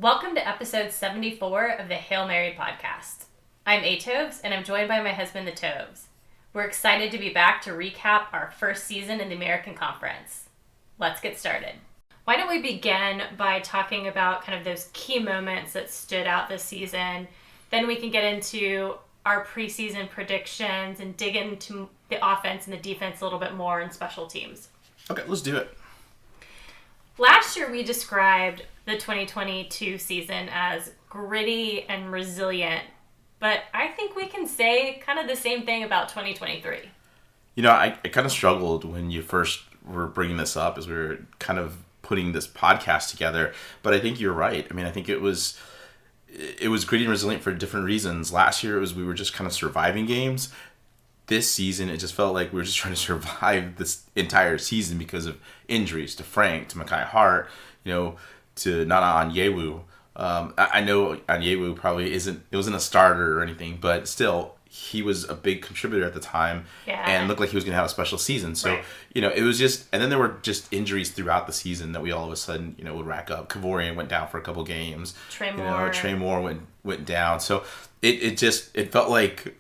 Welcome to episode 74 of the Hail Mary podcast. I'm Atoves, and I'm joined by my husband, the Toves. We're excited to be back to recap our first season in the American Conference. Let's get started. Why don't we begin by talking about kind of those key moments that stood out this season. Then we can get into our preseason predictions and dig into the offense and the defense a little bit more and special teams. Okay, let's do it. Last year we described the 2022 season as gritty and resilient, but I think we can say kind of the same thing about 2023. You know, I kind of struggled when you first were bringing this up as we were kind of putting this podcast together, but I think you're right. I mean, I think it was gritty and resilient for different reasons. Last year we were just kind of surviving games. This season, it just felt like we were just trying to survive this entire season because of injuries to Frank, to Mekhi Hart, to Nana Onyewu. I know Onyewu probably wasn't a starter or anything, but still, he was a big contributor at the time and looked like he was going to have a special season. So, right. It was just, and then there were just injuries throughout the season that we all of a sudden, would rack up. Kavorian went down for a couple games. Trey Moore went down. So it felt like,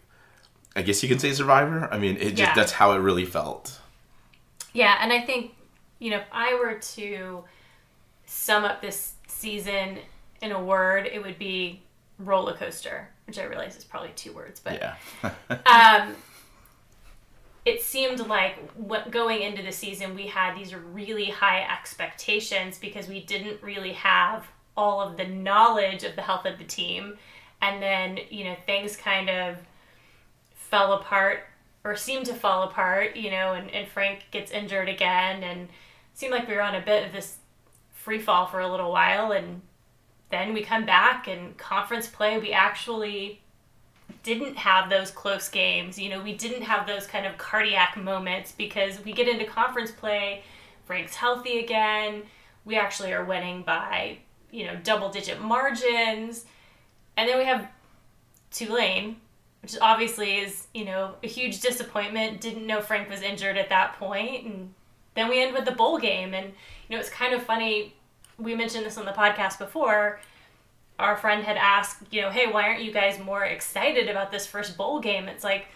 I guess you can say survivor. I mean, that's how it really felt. Yeah, and I think, if I were to sum up this season in a word, it would be roller coaster, which I realize is probably 2 words, but yeah. It seemed like going into the season, we had these really high expectations because we didn't really have all of the knowledge of the health of the team. And then, things kind of fell apart or seemed to fall apart, and Frank gets injured again, and it seemed like we were on a bit of this free fall for a little while, and then we come back and conference play, we actually didn't have those close games. We didn't have those kind of cardiac moments because we get into conference play, Frank's healthy again, we actually are winning by, double-digit margins, and then we have Tulane, which obviously is, a huge disappointment. Didn't know Frank was injured at that point. And then we end with the bowl game. And, it's kind of funny. We mentioned this on the podcast before. Our friend had asked, hey, why aren't you guys more excited about this first bowl game? It's like,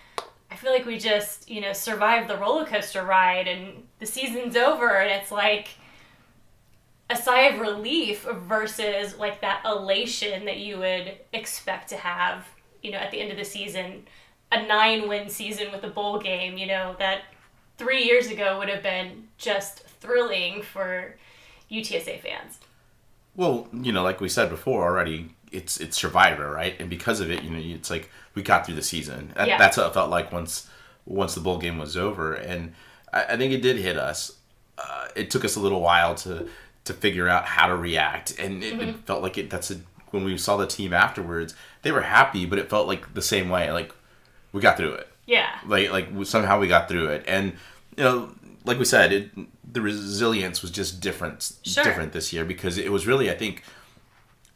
I feel like we just, survived the roller coaster ride and the season's over. And it's like a sigh of relief versus like that elation that you would expect to have, at the end of the season, a 9-win season with a bowl game, that 3 years ago would have been just thrilling for UTSA fans. Well, like we said before already, it's survivor, right? And because of it, it's like we got through the season. That's what it felt like once the bowl game was over. And I think it did hit us. It took us a little while to figure out how to react. And it felt like when we saw the team afterwards, they were happy, but it felt like the same way. Like, we got through it. Yeah. Like somehow we got through it. And, like we said, the resilience was just different this year because it was really, I think,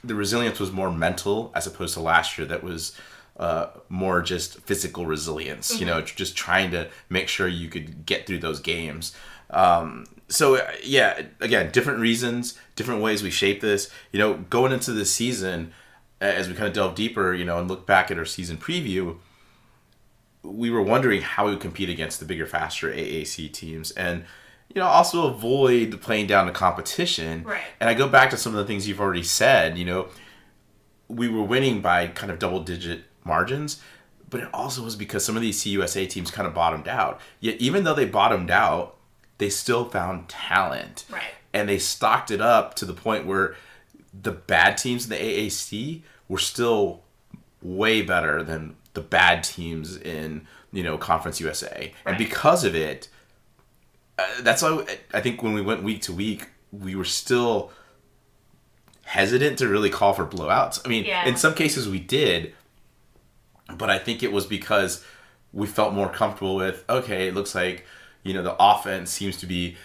the resilience was more mental as opposed to last year that was more just physical resilience, just trying to make sure you could get through those games. So, again, different reasons, different ways we shape this. Going into this season, as we kind of delve deeper, and look back at our season preview, we were wondering how we would compete against the bigger, faster AAC teams and, also avoid playing down the competition. Right. And I go back to some of the things you've already said. We were winning by kind of double-digit margins, but it also was because some of these CUSA teams kind of bottomed out. Yet even though they bottomed out, they still found talent. Right. And they stocked it up to the point where the bad teams in the AAC were still way better than the bad teams in, Conference USA. Right. And because of it, that's why I think when we went week to week, we were still hesitant to really call for blowouts. I mean, in some cases we did, but I think it was because we felt more comfortable with, okay, it looks like, the offense seems to be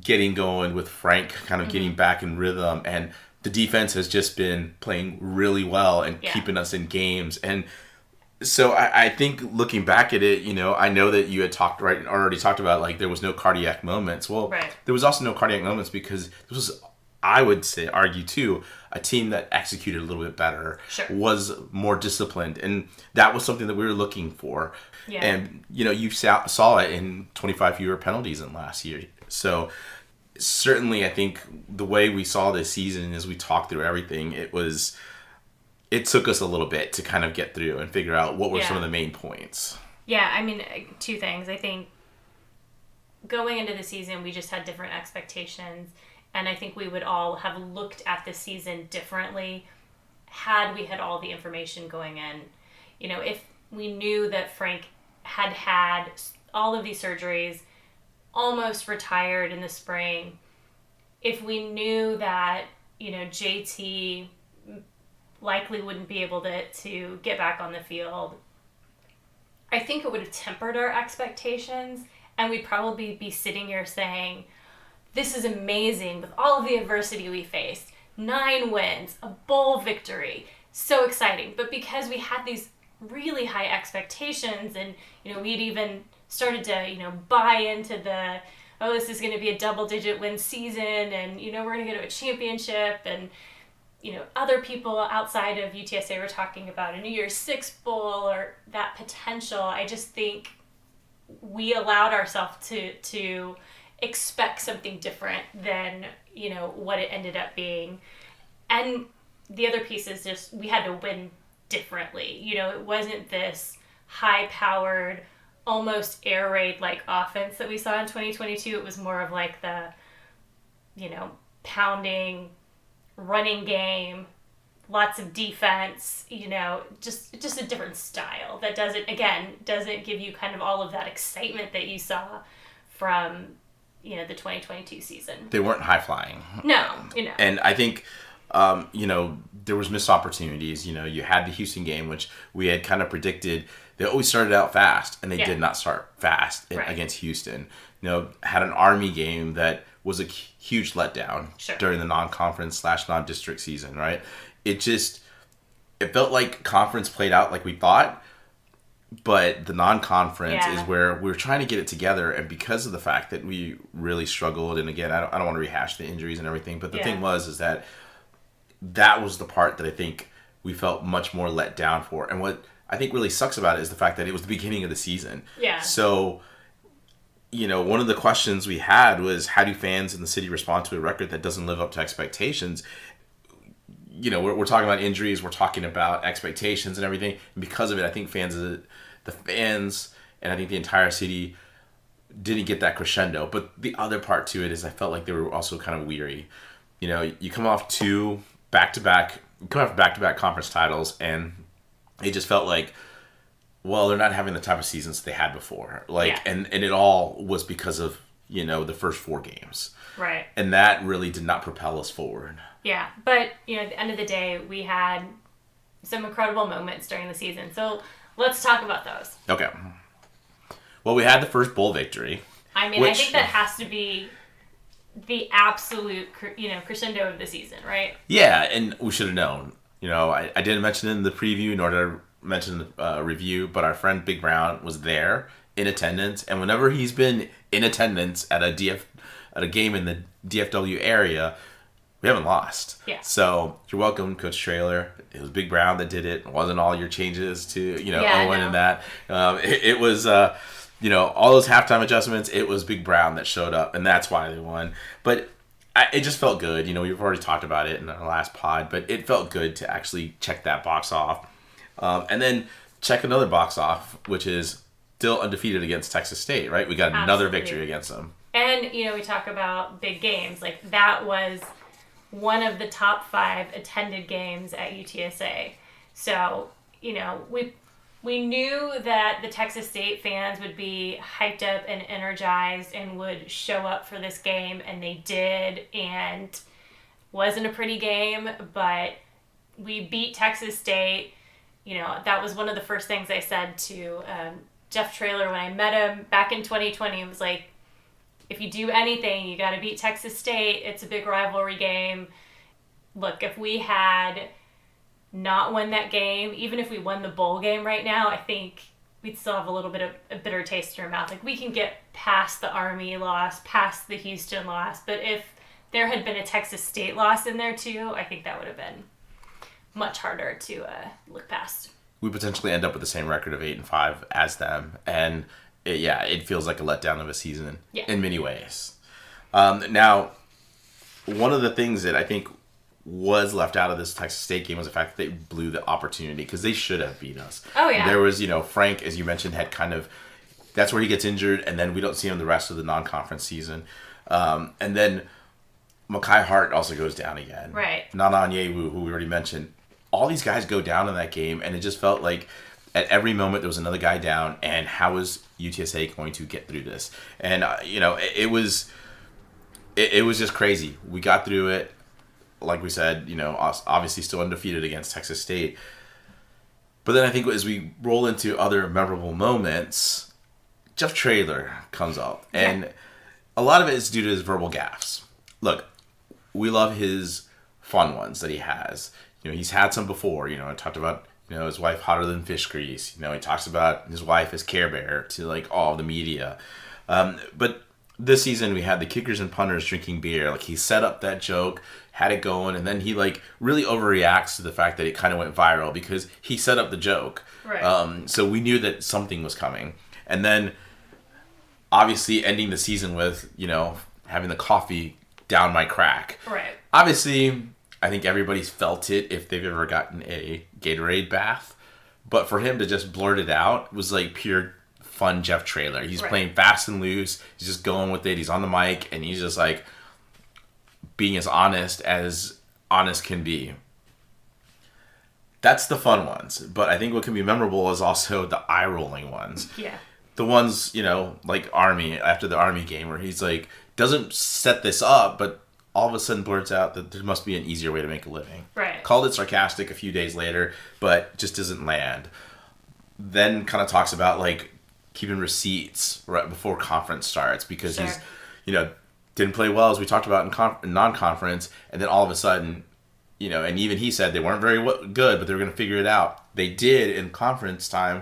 getting going with Frank kind of getting back in rhythm, and the defense has just been playing really well and keeping us in games. And so I think looking back at it, I know that you had already talked about like there was no cardiac moments. Well, there was also no cardiac moments because this was I would say, argue too, a team that executed a little bit better, Sure. was more disciplined. And that was something that we were looking for. Yeah. And, you saw it in 25 fewer penalties than last year. So certainly I think the way we saw this season as we talked through everything, it took us a little bit to kind of get through and figure out what were some of the main points. Yeah, I mean, two things. I think going into the season, we just had different expectations. And I think we would all have looked at the season differently had we had all the information going in. If we knew that Frank had all of these surgeries, almost retired in the spring, if we knew that, JT likely wouldn't be able to get back on the field, I think it would have tempered our expectations, and we'd probably be sitting here saying, this is amazing with all of the adversity we faced. 9 wins, a bowl victory, so exciting. But because we had these really high expectations, and we'd even started to buy into this is going to be a double-digit win season, and we're going to go to a championship, and other people outside of UTSA were talking about a New Year's Six Bowl or that potential. I just think we allowed ourselves to expect something different than what it ended up being. And the other piece is just we had to win differently. It wasn't this high-powered, almost air raid like offense that we saw in 2022. It was more of like the pounding running game, lots of defense, just a different style that doesn't give you kind of all of that excitement that you saw from the 2022 season. They weren't high flying. No, And I think there was missed opportunities. You had the Houston game, which we had kind of predicted. They always started out fast, and they did not start fast against Houston. Had an Army game that was a huge letdown during the non-conference / non-district season, right? It felt like conference played out like we thought, but the non-conference is where we were trying to get it together, and because of the fact that we really struggled, and again, I don't want to rehash the injuries and everything, but the thing is that was the part that I think we felt much more let down for. And what I think really sucks about it is the fact that it was the beginning of the season. Yeah. So, one of the questions we had was, how do fans in the city respond to a record that doesn't live up to expectations? We're talking about injuries, we're talking about expectations and everything. And because of it, I think the fans, and I think the entire city didn't get that crescendo. But the other part to it is I felt like they were also kind of weary. You come off back-to-back conference titles, and it just felt like, well, they're not having the type of seasons they had before. And it all was because of, the first 4 games. Right. And that really did not propel us forward. Yeah. But, at the end of the day, we had some incredible moments during the season. So let's talk about those. Okay. Well, we had the first bowl victory. I mean, I think that has to be the absolute, crescendo of the season, right? Yeah, and we should have known. I didn't mention it in the preview, nor did I mention the review, but our friend Big Brown was there in attendance, and whenever he's been in attendance at a game in the DFW area, we haven't lost. Yeah. So you're welcome, Coach Traylor. It was Big Brown that did it. It wasn't all your changes to Owen and that. It was all those halftime adjustments. It was Big Brown that showed up, and that's why they won. But it just felt good. We've already talked about it in our last pod, but it felt good to actually check that box off. And then check another box off, which is still undefeated against Texas State, right? We got another victory against them. And, we talk about big games. Like, that was one of the top 5 attended games at UTSA. So, we knew that the Texas State fans would be hyped up and energized and would show up for this game, and they did, and wasn't a pretty game, but we beat Texas State. That was one of the first things I said to Jeff Traylor when I met him back in 2020. It was like, if you do anything, you got to beat Texas State. It's a big rivalry game. Look, if we had not won that game, even if we won the bowl game right now, I think we'd still have a little bit of a bitter taste in our mouth. Like, we can get past the Army loss, past the Houston loss, but if there had been a Texas State loss in there too, I think that would have been much harder to look past. We potentially end up with the same record of 8-5 as them, and it feels like a letdown of a season in many ways. Now, one of the things that I think was left out of this Texas State game was the fact that they blew the opportunity, because they should have beat us. Oh, yeah. There was, Frank, as you mentioned, had kind of, that's where he gets injured, and then we don't see him the rest of the non-conference season. And then Mekhi Hart also goes down again. Right. Nana Onyewu, who we already mentioned. All these guys go down in that game, and it just felt like at every moment there was another guy down, and how was UTSA going to get through this? And, it was just crazy. We got through it. Like we said, obviously still undefeated against Texas State. But then I think as we roll into other memorable moments, Jeff Traylor comes up. And a lot of it is due to his verbal gaffes. Look, we love his fun ones that he has. He's had some before. I talked about, his wife hotter than fish grease. He talks about his wife as Care Bear to, all the media. But this season we had the kickers and punters drinking beer. He set up that joke, had it going, and then he, really overreacts to the fact that it kind of went viral because he set up the joke. Right. So we knew that something was coming. And then, obviously, ending the season with, having the coffee down my crack. Right. Obviously, I think everybody's felt it if they've ever gotten a Gatorade bath. But for him to just blurt it out was pure fun Jeff Traylor. He's playing fast and loose. He's just going with it. He's on the mic, and he's just being as honest can be. That's the fun ones. But I think what can be memorable is also the eye-rolling ones. Yeah. The ones, like Army, after the Army game, where he's doesn't set this up, but all of a sudden blurts out that there must be an easier way to make a living. Right. Called it sarcastic a few days later, but just doesn't land. Then kind of talks about keeping receipts right before conference starts because he's, didn't play well, as we talked about in non-conference, and then all of a sudden, and even he said they weren't very good, but they were going to figure it out. They did in conference time.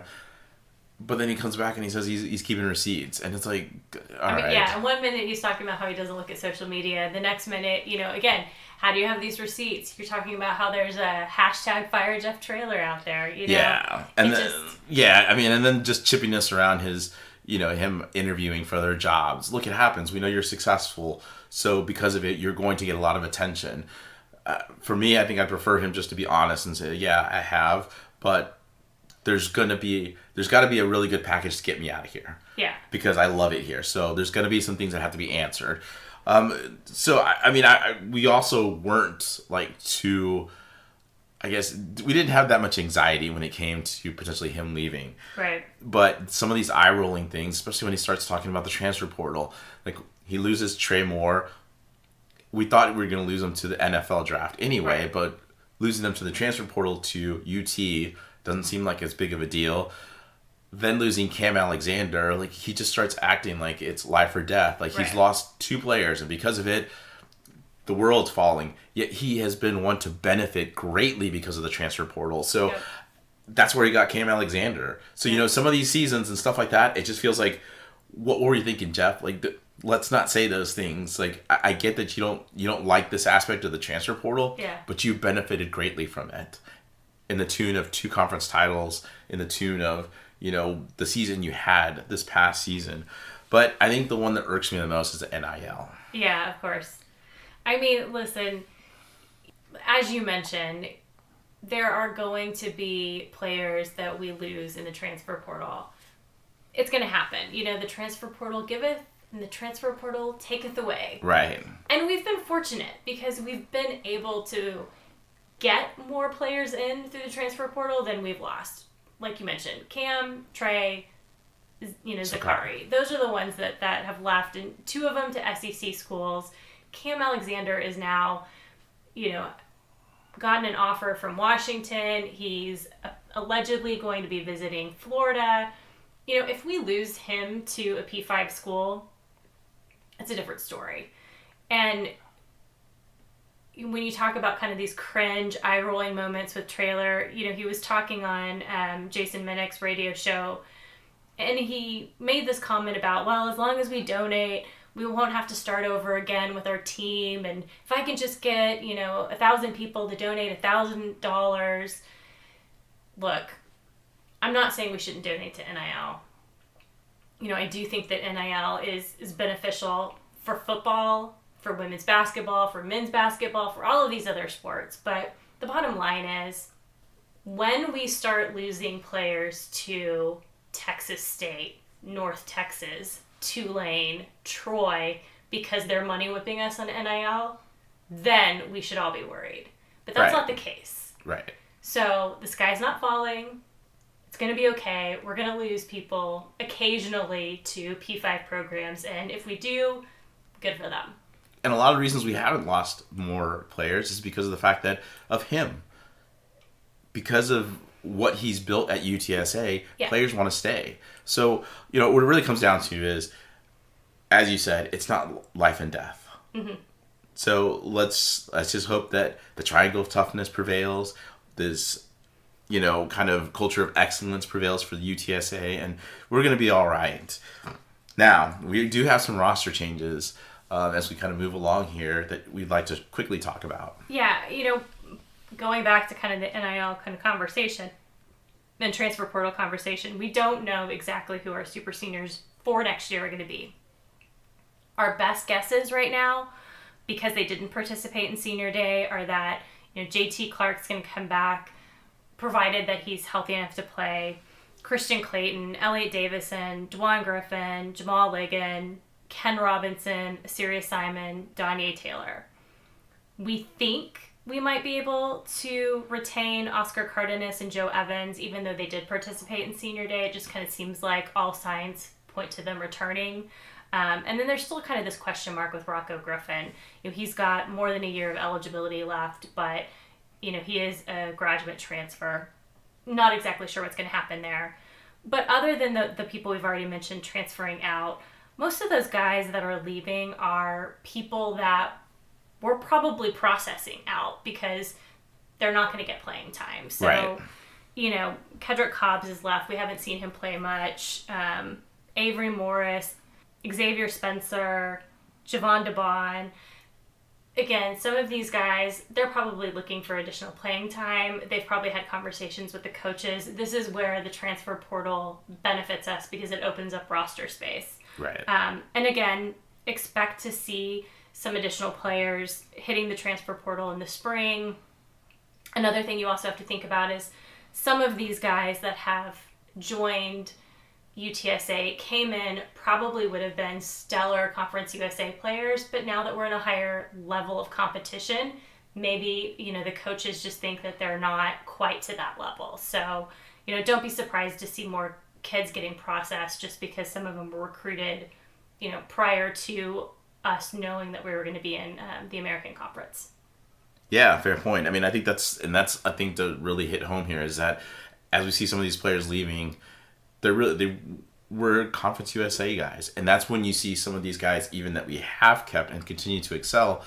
But then he comes back and he says he's keeping receipts. And it's right. Yeah, and 1 minute he's talking about how he doesn't look at social media. The next minute, again, how do you have these receipts? You're talking about how there's a hashtag Fire Jeff Traylor out there, Yeah. And then, and then just chippiness around his, him interviewing for other jobs. Look, it happens. We know you're successful. So because of it, you're going to get a lot of attention. For me, I think I prefer him just to be honest and say, yeah, I have, but there's got to be a really good package to get me out of here. Yeah. Because I love it here. So there's going to be some things that have to be answered. We also weren't too, I guess, we didn't have that much anxiety when it came to potentially him leaving. Right. But some of these eye-rolling things, especially when he starts talking about the transfer portal, he loses Trey Moore. We thought we were going to lose him to the NFL draft anyway, but losing them to the transfer portal to UT doesn't seem like as big of a deal. Then losing Cam Alexander, he just starts acting like it's life or death. He's lost 2 players, and because of it, the world's falling. Yet he has been one to benefit greatly because of the transfer portal. So that's where he got Cam Alexander. So, some of these seasons and stuff like that, it just feels like, what were you thinking, Jeff? Let's not say those things. I get that you don't like this aspect of the transfer portal, but you benefited greatly from it. In the tune of 2 conference titles, in the tune of, the season you had this past season. But I think the one that irks me the most is the NIL. Yeah, of course. I mean, listen, as you mentioned, there are going to be players that we lose in the transfer portal. It's going to happen. The transfer portal giveth and the transfer portal taketh away. Right. And we've been fortunate because we've been able to get more players in through the transfer portal than we've lost. Like you mentioned, Cam, Trey, Zakari. Those are the ones that have left, and 2 of them to SEC schools. Cam Alexander is now, gotten an offer from Washington. He's allegedly going to be visiting Florida. If we lose him to a P5 school, it's a different story. And when you talk about kind of these cringe, eye-rolling moments with Traylor, he was talking on Jason Minnick's radio show, and he made this comment about, well, as long as we donate, we won't have to start over again with our team. And if I can just get, 1,000 people to donate $1,000. Look, I'm not saying we shouldn't donate to NIL. I do think that NIL is beneficial for football, for women's basketball, for men's basketball, for all of these other sports. But the bottom line is, when we start losing players to Texas State, North Texas, Tulane, Troy, because they're money whipping us on NIL, then we should all be worried. But that's not the case. Right. So the sky's not falling. It's going to be okay. We're going to lose people occasionally to P5 programs. And if we do, good for them. And a lot of reasons we haven't lost more players is because of the fact that of him. Because of what he's built at UTSA, players want to stay. So, what it really comes down to is, as you said, it's not life and death. Mm-hmm. So let's just hope that the triangle of toughness prevails. This, kind of culture of excellence prevails for the UTSA, and we're going to be all right. Now, we do have some roster changes as we kind of move along here that we'd like to quickly talk about. Yeah, going back to kind of the NIL kind of conversation and transfer portal conversation, we don't know exactly who our super seniors for next year are going to be. Our best guesses right now, because they didn't participate in senior day, are that JT Clark's going to come back, provided that he's healthy enough to play. Christian Clayton, Elliot Davison, Dwan Griffin, Jamal Ligon, Ken Robinson, Sirius Simon, Donnie Taylor. We think we might be able to retain Oscar Cardenas and Joe Evans, even though they did participate in senior day. It just kind of seems like all signs point to them returning. And then there's still kind of this question mark with Rocco Griffin. He's got more than a year of eligibility left, but he is a graduate transfer. Not exactly sure what's going to happen there. But other than the people we've already mentioned transferring out, most of those guys that are leaving are people that we're probably processing out because they're not going to get playing time. So, right. Kedrick Cobbs is left. We haven't seen him play much. Avery Morris, Xavier Spencer, Javon DeBon. Again, some of these guys, they're probably looking for additional playing time. They've probably had conversations with the coaches. This is where the transfer portal benefits us because it opens up roster space. Right. And again, expect to see some additional players hitting the transfer portal in the spring. Another thing you also have to think about is some of these guys that have joined UTSA came in, probably would have been stellar Conference USA players, but now that we're in a higher level of competition, maybe, the coaches just think that they're not quite to that level. So, don't be surprised to see more kids getting processed just because some of them were recruited, prior to us knowing that we were going to be in the American Conference. Yeah, fair point. I mean, I think that's I think to really hit home here is that as we see some of these players leaving, they were Conference USA guys, and that's when you see some of these guys even that we have kept and continue to excel.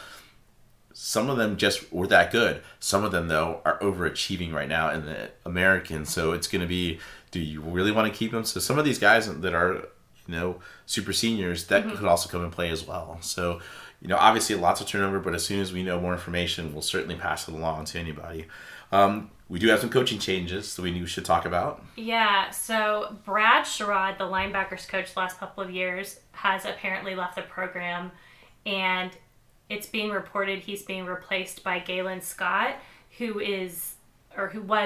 Some of them just were that good. Some of them though are overachieving right now in the American. So it's going to be, do you really want to keep them? So some of these guys that are super seniors that could also come and play as well. So obviously lots of turnover, but as soon as we know more information, we'll certainly pass it along to anybody. We do have some coaching changes that we should talk about. Yeah, so Brad Sherrod, the linebackers coach the last couple of years, has apparently left the program, and it's being reported he's being replaced by Galen Scott, who was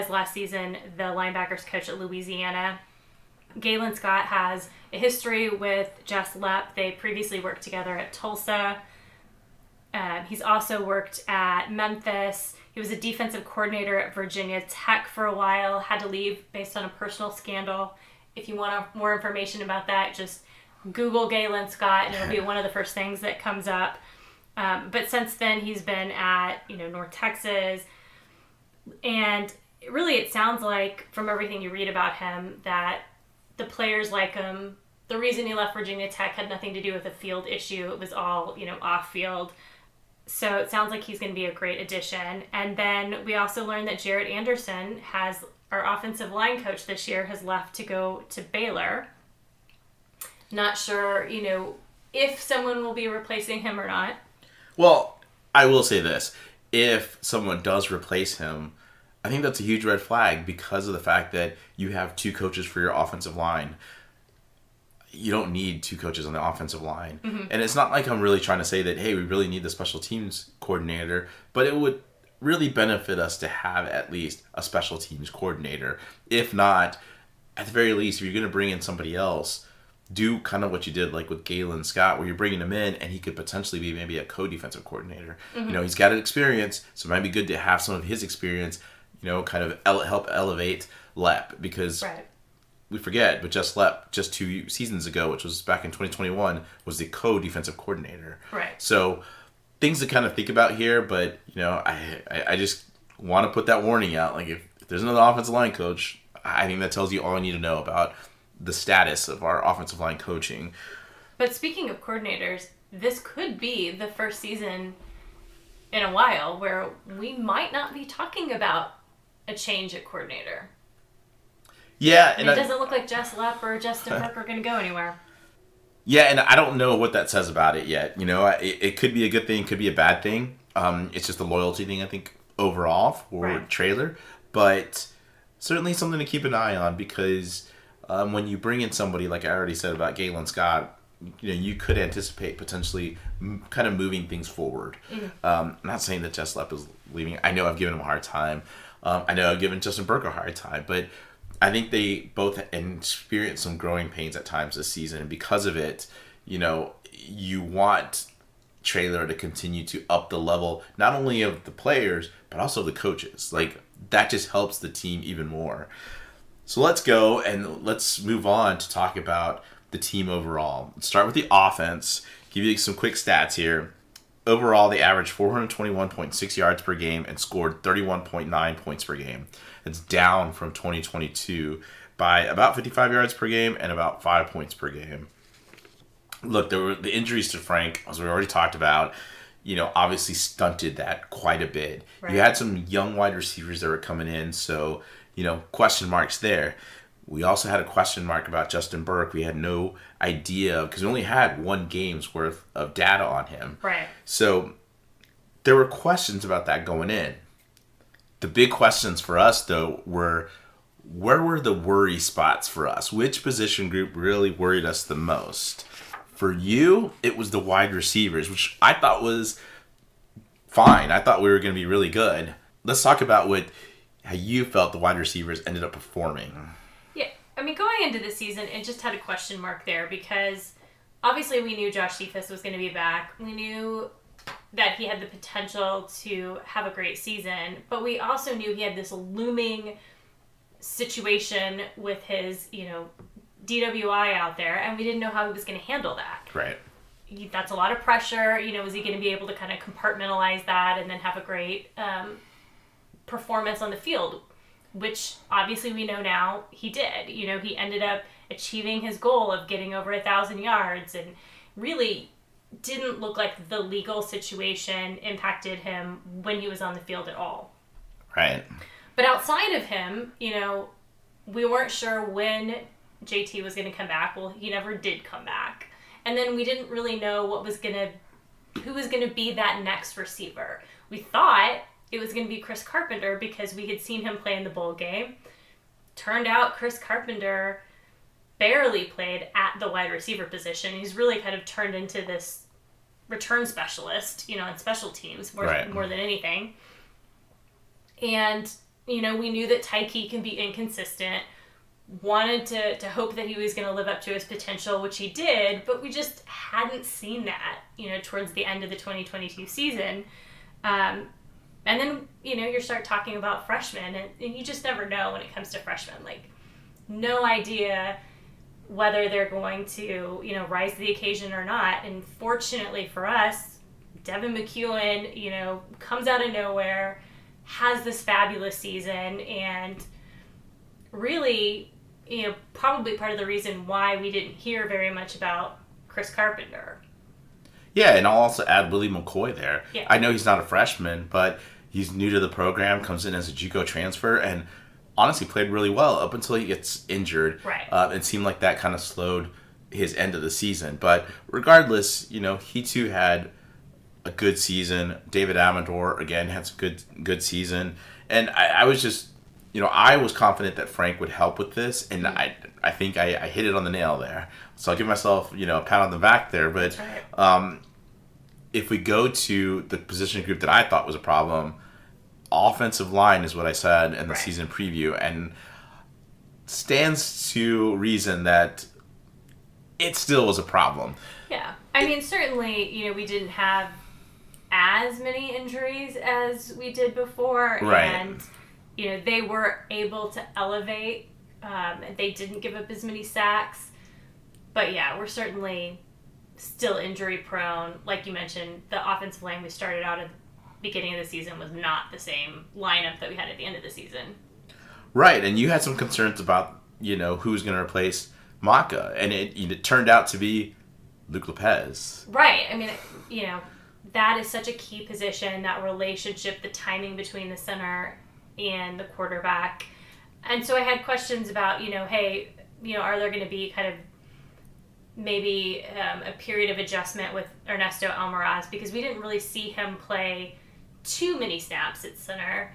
last season the linebackers coach at Louisiana. Galen Scott has a history with Jess Lepp. They previously worked together at Tulsa. He's also worked at Memphis. He was a defensive coordinator at Virginia Tech for a while, had to leave based on a personal scandal. If you want more information about that, just Google Galen Scott and it'll be one of the first things that comes up. But since then, he's been at North Texas. And really it sounds like, from everything you read about him, that the players like him. The reason he left Virginia Tech had nothing to do with a field issue. It was all, off field. So it sounds like he's going to be a great addition. And then we also learned that Jarrett Anderson, our offensive line coach this year, has left to go to Baylor. Not sure, if someone will be replacing him or not. Well, I will say this. If someone does replace him, I think that's a huge red flag because of the fact that you have 2 coaches for your offensive line. You don't need 2 coaches on the offensive line. Mm-hmm. And it's not like I'm really trying to say that, hey, we really need the special teams coordinator, but it would really benefit us to have at least a special teams coordinator. If not, at the very least, if you're going to bring in somebody else, do kind of what you did like with Galen Scott, where you're bringing him in and he could potentially be maybe a co-defensive coordinator. Mm-hmm. You know, he's got experience, so it might be good to have some of his experience, you know, kind of help elevate Lep, because we forget, but Lep, just 2 seasons ago, which was back in 2021, was the co-defensive coordinator. Right. So things to kind of think about here, but, you know, I just want to put that warning out. Like, if there's another offensive line coach, I think that tells you all you need to know about the status of our offensive line coaching. But speaking of coordinators, this could be the first season in a while where we might not be talking about a change at coordinator. Yeah. And it doesn't look like Jess Lepp or Justin Burke are going to go anywhere. Yeah, and I don't know what that says about it yet. You know, it could be a good thing, could be a bad thing. It's just a loyalty thing, I think, overall for Traylor. But certainly something to keep an eye on, because when you bring in somebody, like I already said about Galen Scott, you know, you could anticipate potentially kind of moving things forward. Mm-hmm. I'm not saying that Jess Lepp is leaving. I know I've given him a hard time. I know I've given Justin Burke a hard time, but I think they both experienced some growing pains at times this season, and because of it, you know, you want Traylor to continue to up the level, not only of the players, but also the coaches. Like, that just helps the team even more. So let's go and let's move on to talk about the team overall. Let's start with the offense. Give you some quick stats here. Overall, they averaged 421.6 yards per game and scored 31.9 points per game. It's down from 2022 by about 55 yards per game and about 5 points per game. Look, there were the injuries to Frank, as we already talked about, you know, obviously stunted that quite a bit. Right. You had some young wide receivers that were coming in, so, you know, question marks there. We also had a question mark about Justin Burke. We had no idea, because we only had 1 game's worth of data on him. Right. So there were questions about that going in. The big questions for us, though, were where were the worry spots for us? Which position group really worried us the most? For you, it was the wide receivers, which I thought was fine. I thought we were going to be really good. Let's talk about how you felt the wide receivers ended up performing. Yeah, I mean, going into the season, it just had a question mark there, because obviously we knew Josh Cephas was going to be back. We knew that he had the potential to have a great season, but we also knew he had this looming situation with his, you know, DWI out there, and we didn't know how he was going to handle that. Right. That's a lot of pressure. You know, is he going to be able to kind of compartmentalize that and then have a great performance on the field? Which obviously we know now he did. You know, he ended up achieving his goal of getting over 1,000 yards, and really didn't look like the legal situation impacted him when he was on the field at all. Right. But outside of him, you know, we weren't sure when JT was going to come back. Well, he never did come back. And then we didn't really know who was going to be that next receiver. We thought it was going to be Chris Carpenter, because we had seen him play in the bowl game. Turned out Chris Carpenter barely played at the wide receiver position. He's really kind of turned into this return specialist, you know, in special teams more than anything. And, you know, we knew that Tyke can be inconsistent. Wanted to hope that he was going to live up to his potential, which he did, but we just hadn't seen that, you know, towards the end of the 2022 season. And then, you know, you start talking about freshmen, and you just never know when it comes to freshmen. Like, no idea whether they're going to, you know, rise to the occasion or not. And fortunately for us, Devin McEwen, you know, comes out of nowhere, has this fabulous season, and really, you know, probably part of the reason why we didn't hear very much about Chris Carpenter. Yeah, and I'll also add Willie McCoy there. Yeah. I know he's not a freshman, but he's new to the program, comes in as a JUCO transfer, and honestly played really well up until he gets injured. Right. It seemed like that kind of slowed his end of the season. But regardless, he too had a good season. David Amador again had some good season, and I was just, I was confident that Frank would help with this, and I think I hit it on the nail there. So I'll give myself a pat on the back there. But if we go to the position group that I thought was a problem, offensive line is what I said in the season preview, and stands to reason that it still was a problem. Yeah. I mean, certainly, we didn't have as many injuries as we did before. Right. And, they were able to elevate. They didn't give up as many sacks. But, yeah, we're certainly still injury prone. Like you mentioned, the offensive line we started out at the beginning of the season was not the same lineup that we had at the end of the season. Right, and you had some concerns about, who's going to replace Maka, and it turned out to be Luke Lopez. Right. I mean, that is such a key position, that relationship, the timing between the center and the quarterback. And so I had questions about, hey, are there going to be kind of maybe a period of adjustment with Ernesto Almaraz, because we didn't really see him play too many snaps at center.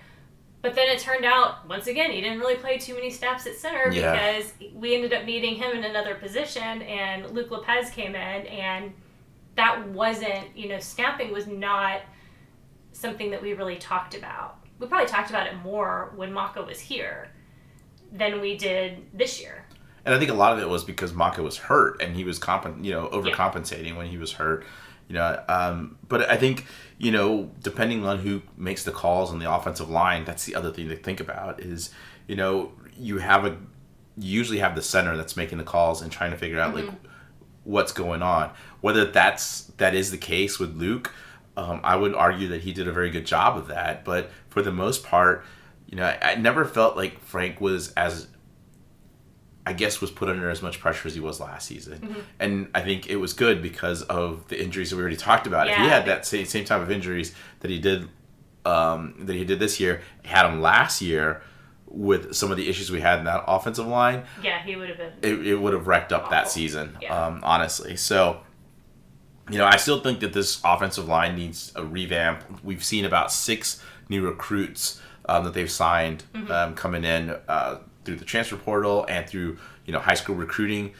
But then it turned out, once again, he didn't really play too many snaps at center because we ended up needing him in another position, and Luke Lopez came in, and that wasn't, snapping was not something that we really talked about. We probably talked about it more when Maka was here than we did this year. And I think a lot of it was because Maka was hurt, and he was overcompensating when he was hurt. But I think, depending on who makes the calls on the offensive line, that's the other thing to think about is, you usually have the center that's making the calls and trying to figure out like what's going on. Whether that is the case with Luke, I would argue that he did a very good job of that. But for the most part, I never felt like Frank was was put under as much pressure as he was last season. Mm-hmm. And I think it was good because of the injuries that we already talked about. Yeah. If he had that same type of injuries that he did this year, had him last year with some of the issues we had in that offensive line. Yeah, he would have been. It would have wrecked up awful. That season, honestly. So, I still think that this offensive line needs a revamp. We've seen about 6 new recruits that they've signed coming in through the transfer portal and through high school recruiting.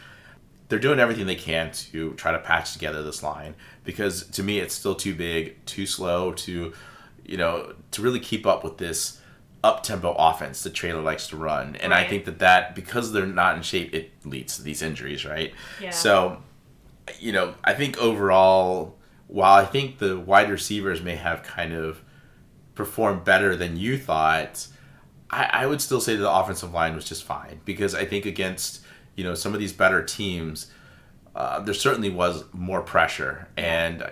They're doing everything they can to try to patch together this line, because to me it's still too big, too slow to really keep up with this up-tempo offense that Traylor likes to run. And right. I think that because they're not in shape, it leads to these injuries, right? Yeah. So, I think overall, while I think the wide receivers may have kind of performed better than you thought, I would still say the offensive line was just fine, because I think against, some of these better teams, there certainly was more pressure, and,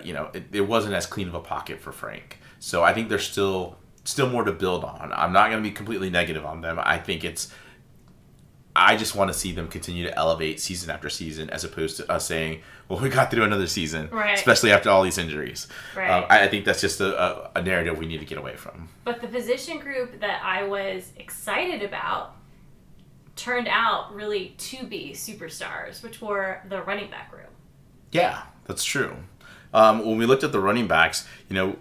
it wasn't as clean of a pocket for Frank. So I think there's still more to build on. I'm not going to be completely negative on them. I just want to see them continue to elevate season after season, as opposed to us saying, well, we got through another season, right. Especially after all these injuries. Right. I think that's just a narrative we need to get away from. But the position group that I was excited about turned out really to be superstars, which were the running back room. Yeah, that's true. When we looked at the running backs, you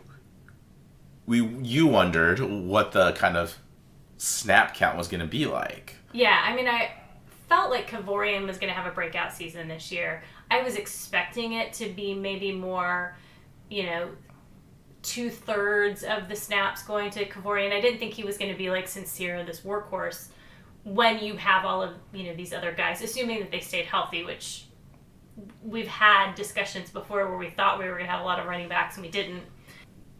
wondered what the kind of snap count was going to be like. Yeah, I mean, I felt like Kavorian was going to have a breakout season this year. I was expecting it to be maybe more, 2/3 of the snaps going to Kavorian. I didn't think he was going to be like Sincere, this workhorse, when you have all of, these other guys, assuming that they stayed healthy, which we've had discussions before where we thought we were going to have a lot of running backs and we didn't.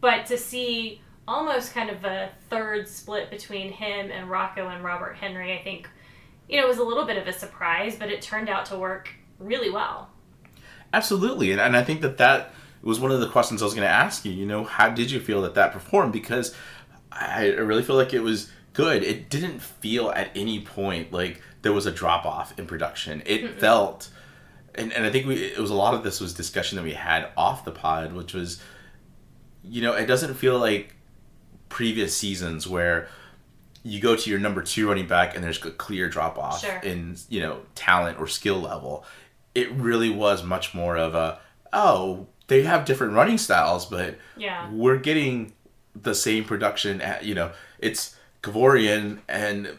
But to see almost kind of a third split between him and Rocco and Robert Henry, I think, it was a little bit of a surprise, but it turned out to work really well. Absolutely. And I think that was one of the questions I was going to ask you. How did you feel that performed? Because I really feel like it was good. It didn't feel at any point like there was a drop-off in production. It felt, and I think it was a lot of this was discussion that we had off the pod, which was, it doesn't feel like previous seasons where you go to your number 2 running back and there's a clear drop off in talent or skill level. it really was much more of a, oh, they have different running styles, but Yeah. we're getting the same production at, it's Kavorian and,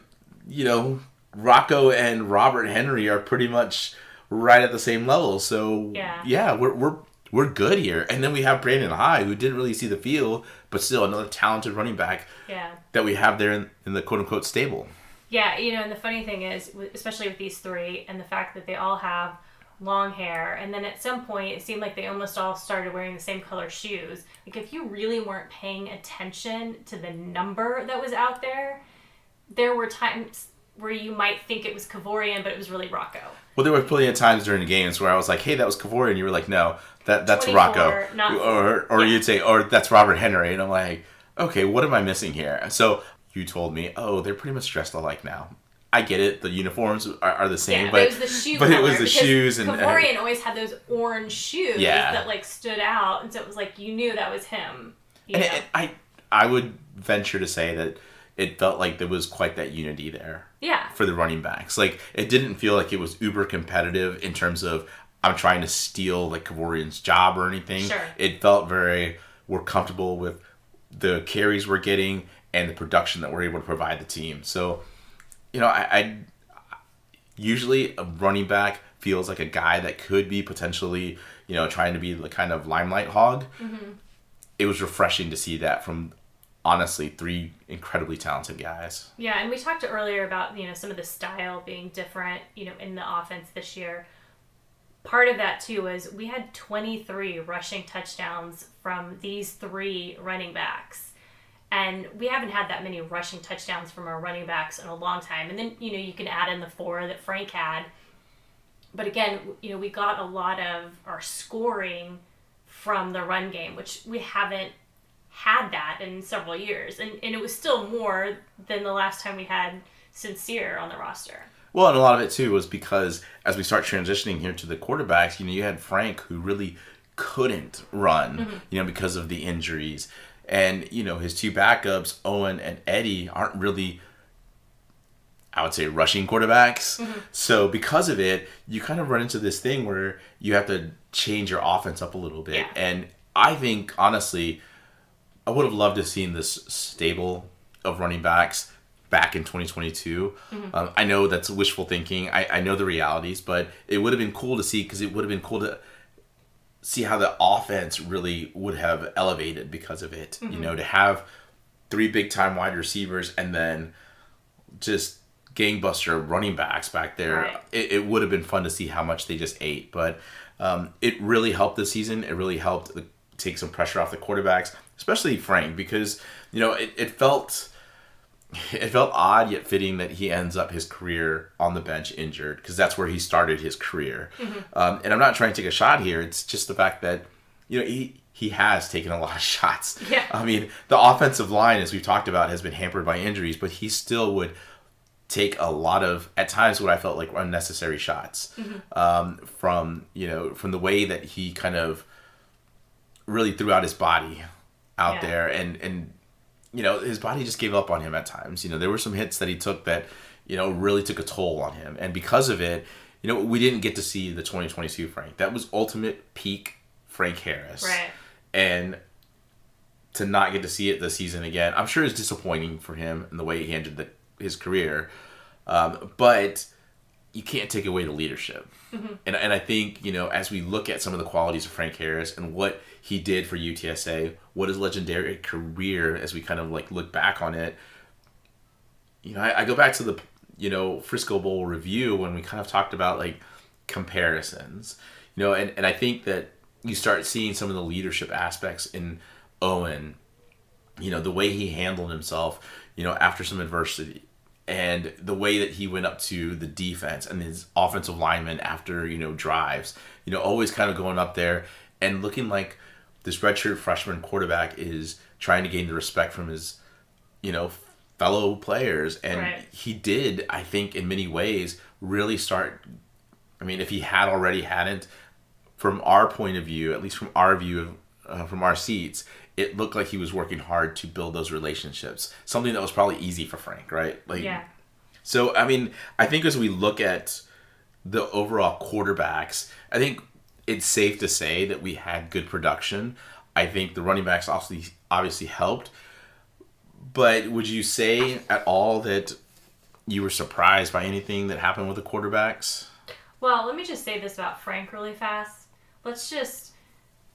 Rocco and Robert Henry are pretty much right at the same level. So yeah, we're good here. And then we have Brandon High, who didn't really see the field, but still another talented running back that we have there in the quote unquote stable. Yeah, and the funny thing is, especially with these three, and the fact that they all have long hair, and then at some point it seemed like they almost all started wearing the same color shoes. Like, if you really weren't paying attention to the number that was out there, there were times where you might think it was Kavorian, but it was really Rocco. Well, there were plenty of times during the games where I was like, hey, that was Kavorian, and you were like, no, that's 24, Rocco. not Or you'd say, or that's Robert Henry, and I'm like, okay, what am I missing here? So you told me, oh, they're pretty much dressed alike now. I get it. The uniforms are the same, but it was the shoe but color, it was the shoes. And Kavorian always had those orange shoes that like stood out, and so it was like you knew that was him. And I would venture to say that it felt like there was quite that unity there. Yeah. For the running backs, like it didn't feel like it was uber competitive in terms of I'm trying to steal like Kavorian's job or anything. Sure. It felt we're comfortable with the carries we're getting and the production that we're able to provide the team. So, I usually a running back feels like a guy that could be potentially, trying to be the kind of limelight hog. Mm-hmm. It was refreshing to see that from, honestly, three incredibly talented guys. Yeah, and we talked earlier about, some of the style being different, in the offense this year. Part of that, too, was we had 23 rushing touchdowns from these three running backs. And we haven't had that many rushing touchdowns from our running backs in a long time. And then, you can add in the 4 that Frank had. But again, we got a lot of our scoring from the run game, which we haven't had that in several years. And it was still more than the last time we had Sincere on the roster. Well, and a lot of it, too, was because as we start transitioning here to the quarterbacks, you had Frank who really couldn't run, because of the injuries. And, his two backups, Owen and Eddie, aren't really, I would say, rushing quarterbacks. Mm-hmm. So because of it, you kind of run into this thing where you have to change your offense up a little bit. Yeah. And I think, honestly, I would have loved to have seen this stable of running backs back in 2022. Mm-hmm. I know that's wishful thinking. I know the realities, but it would have been cool to see, because it would have been cool to see how the offense really would have elevated because of it. Mm-hmm. To have 3 big-time wide receivers and then just gangbuster running backs back there. Right. It would have been fun to see how much they just ate. But it really helped this season. It really helped take some pressure off the quarterbacks, especially Frank, because, it felt odd yet fitting that he ends up his career on the bench injured, because that's where he started his career. Mm-hmm. And I'm not trying to take a shot here. It's just the fact that, he has taken a lot of shots. Yeah. I mean, the offensive line, as we've talked about, has been hampered by injuries, but he still would take a lot of, at times, what I felt like unnecessary shots. Mm-hmm. From the way that he kind of really threw out his body out there, and his body just gave up on him at times. There were some hits that he took that, really took a toll on him. And because of it, we didn't get to see the 2022 Frank. That was ultimate peak Frank Harris. Right. And to not get to see it this season again, I'm sure it's disappointing for him in the way he ended his career. But you can't take away the leadership. Mm-hmm. And I think, as we look at some of the qualities of Frank Harris and what he did for UTSA, what his legendary career, as we kind of look back on it, I go back to the, Frisco Bowl review when we kind of talked about comparisons, and I think that you start seeing some of the leadership aspects in Owen, the way he handled himself, after some adversity. And the way that he went up to the defense and his offensive linemen after, drives, always kind of going up there and looking like this redshirt freshman quarterback is trying to gain the respect from his, fellow players. And right. He did, I think, in many ways, really start. I mean, if he hadn't, from our point of view, at least from our view from our seats, it looked like he was working hard to build those relationships. Something that was probably easy for Frank, right? Yeah. So, I mean, I think as we look at the overall quarterbacks, I think it's safe to say that we had good production. I think the running backs obviously helped. But would you say at all that you were surprised by anything that happened with the quarterbacks? Well, let me just say this about Frank really fast. Let's just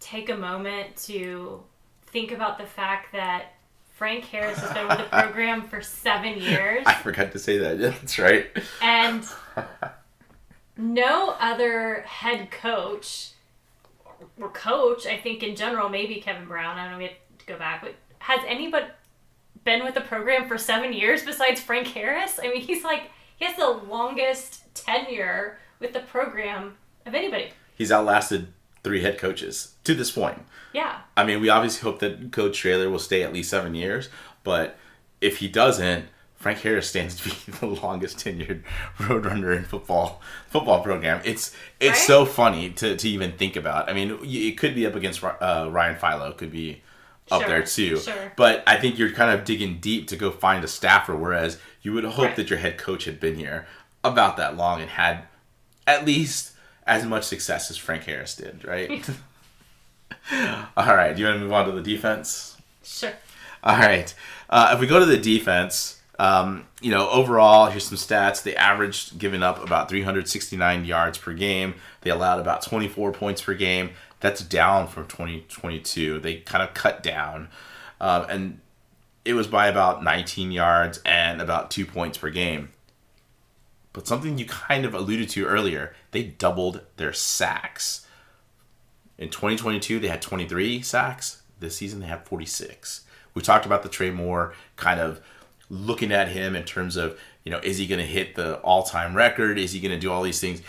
take a moment to think about the fact that Frank Harris has been with the program for 7 years. I forgot to say that. Yeah, that's right. And no other head coach, or coach, I think in general, maybe Kevin Brown, I don't know, we have to go back, but has anybody been with the program for 7 years besides Frank Harris? I mean, he has the longest tenure with the program of anybody. He's outlasted 3 head coaches to this point. Yeah. I mean, we obviously hope that Coach Traylor will stay at least 7 years, but if he doesn't, Frank Harris stands to be the longest tenured Roadrunner in football program. It's right? So funny to even think about. I mean, it could be up against Ryan Philo, could be up there too. Sure. But I think you're kind of digging deep to go find a staffer, whereas you would hope that your head coach had been here about that long and had at least as much success as Frank Harris did, right? All right, do you want to move on to the defense? Sure. All right. If we go to the defense, overall, here's some stats. They averaged giving up about 369 yards per game. They allowed about 24 points per game. That's down from 2022. They kind of cut down. And it was by about 19 yards and about 2 points per game. But something you kind of alluded to earlier, they doubled their sacks. In 2022, they had 23 sacks. This season, they have 46. We talked about the Trey Moore kind of looking at him in terms of, is he going to hit the all-time record? Is he going to do all these things?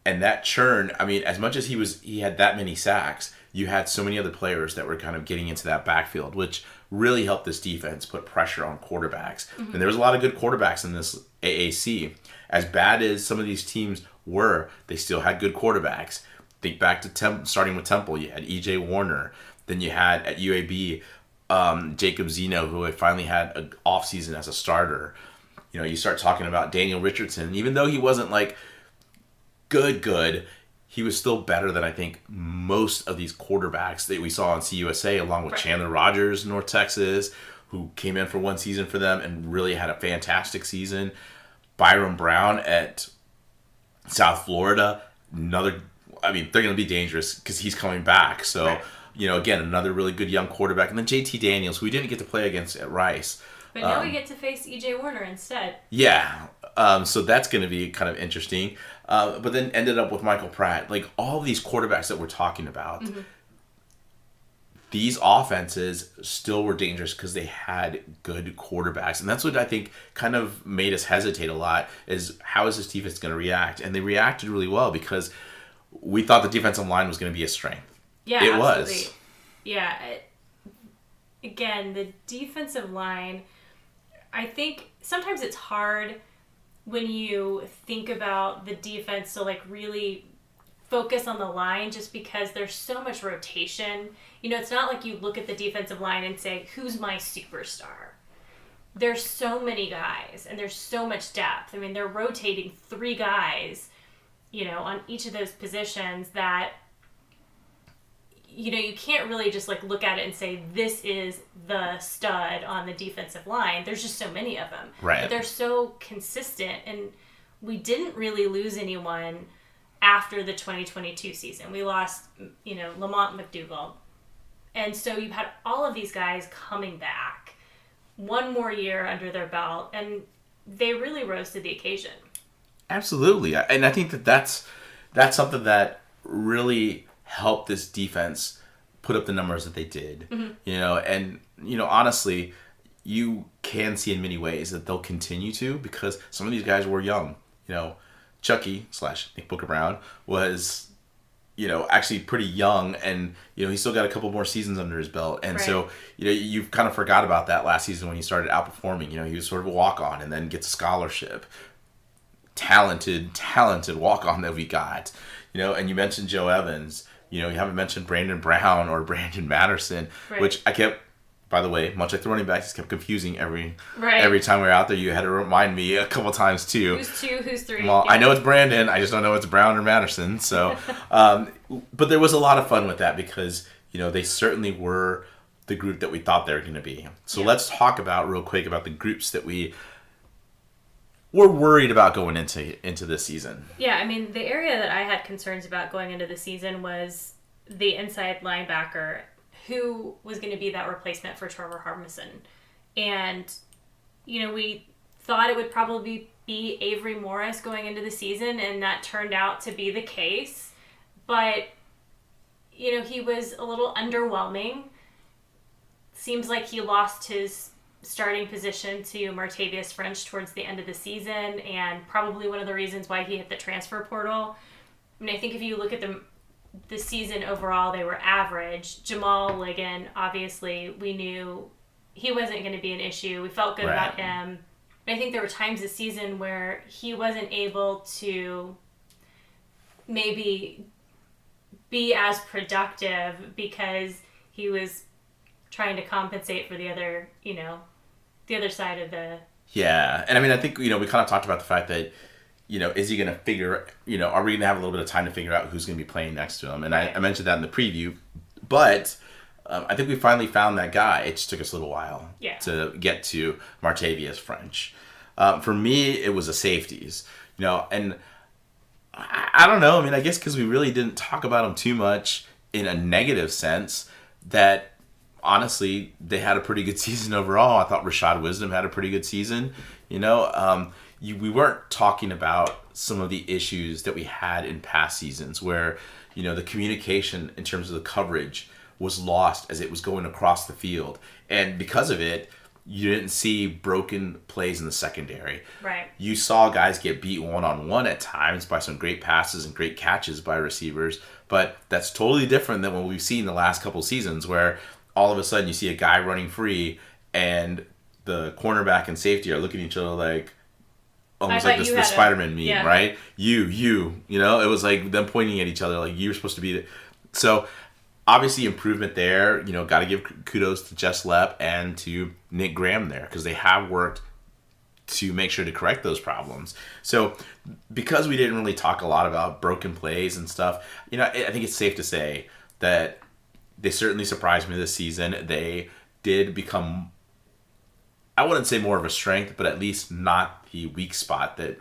And that churn, I mean, as much as he had that many sacks, you had so many other players that were kind of getting into that backfield, which really helped this defense put pressure on quarterbacks. Mm-hmm. And there was a lot of good quarterbacks in this AAC. As bad as some of these teams were, they still had good quarterbacks. Think back to starting with Temple, you had E.J. Warner. Then you had at UAB, Jacob Zeno, who had finally had an offseason as a starter. You start talking about Daniel Richardson. Even though he wasn't like good, he was still better than I think most of these quarterbacks that we saw on CUSA, along with Chandler Rogers, North Texas, who came in for one season for them and really had a fantastic season. Byron Brown at South Florida, they're going to be dangerous because he's coming back. So, again, another really good young quarterback. And then JT Daniels, who we didn't get to play against at Rice. But now we get to face E.J. Warner instead. Yeah. So that's going to be kind of interesting. But then ended up with Michael Pratt. Like, all these quarterbacks that we're talking about, mm-hmm. These offenses still were dangerous because they had good quarterbacks. And that's what I think kind of made us hesitate a lot, is how is this defense going to react? And they reacted really well because we thought the defensive line was going to be a strength. Yeah, it absolutely. Was. Yeah. Again, the defensive line, I think sometimes it's hard when you think about the defense to really focus on the line, just because there's so much rotation. It's not like you look at the defensive line and say, who's my superstar? There's so many guys and there's so much depth. I mean, they're rotating 3 guys, on each of those positions that, you can't really just look at it and say, this is the stud on the defensive line. There's just so many of them. Right. But they're so consistent, and we didn't really lose anyone after the 2022 season. We lost, Lamont McDougall. And so you've had all of these guys coming back, one more year under their belt, and they really rose to the occasion. Absolutely. And I think that's something that really helped this defense put up the numbers that they did. Mm-hmm. Honestly, you can see in many ways that they'll continue to, because some of these guys were young. Chucky / Nick Booker Brown was, actually pretty young, and, he still got a couple more seasons under his belt. And so, you've kind of forgot about that last season when he started outperforming. He was sort of a walk-on and then gets a scholarship. Talented walk-on that we got. And you mentioned Joe Evans. You haven't mentioned Brandon Brown or Brandon Matterson, which I kept by the way, much like the running backs, kept confusing every Right. time we were out there. You had to remind me a couple times too. Who's 2, who's 3? Well, Yeah. I know it's Brandon. I just don't know it's Brown or Madison. So, but there was a lot of fun with that because, they certainly were the group that we thought they were going to be. So let's talk real quick about the groups that we were worried about going into this season. Yeah, I mean, the area that I had concerns about going into the season was the inside linebacker, who was going to be that replacement for Trevor Harbison. And, we thought it would probably be Avery Morris going into the season, and that turned out to be the case. But, he was a little underwhelming. Seems like he lost his starting position to Martavius French towards the end of the season, and probably one of the reasons why he hit the transfer portal. I mean, I think if you look at the season overall, they were average. Jamal Ligon, obviously, we knew he wasn't going to be an issue. We felt good about him. And I think there were times this season where he wasn't able to maybe be as productive because he was trying to compensate for the other, the other side of the... Yeah, and I mean, I think, we kind of talked about the fact that, is he going to figure, are we going to have a little bit of time to figure out who's going to be playing next to him? And I mentioned that in the preview, but I think we finally found that guy. It just took us a little while to get to Martavius French. For me, it was the safeties, and I don't know. I mean, I guess because we really didn't talk about them too much in a negative sense, that honestly, they had a pretty good season overall. I thought Rashad Wisdom had a pretty good season. We weren't talking about some of the issues that we had in past seasons where, the communication in terms of the coverage was lost as it was going across the field. And because of it, you didn't see broken plays in the secondary. Right. You saw guys get beat one-on-one at times by some great passes and great catches by receivers. But that's totally different than what we've seen the last couple seasons where all of a sudden you see a guy running free and the cornerback and safety are looking at each other like almost like the Spider-Man meme, right? It was like them pointing at each other like you're supposed to be. So obviously improvement there. Got to give kudos to Jess Lepp and to Nick Graham there because they have worked to make sure to correct those problems. So because we didn't really talk a lot about broken plays and stuff, I think it's safe to say that they certainly surprised me this season. They did become, I wouldn't say more of a strength, but at least not the weak spot that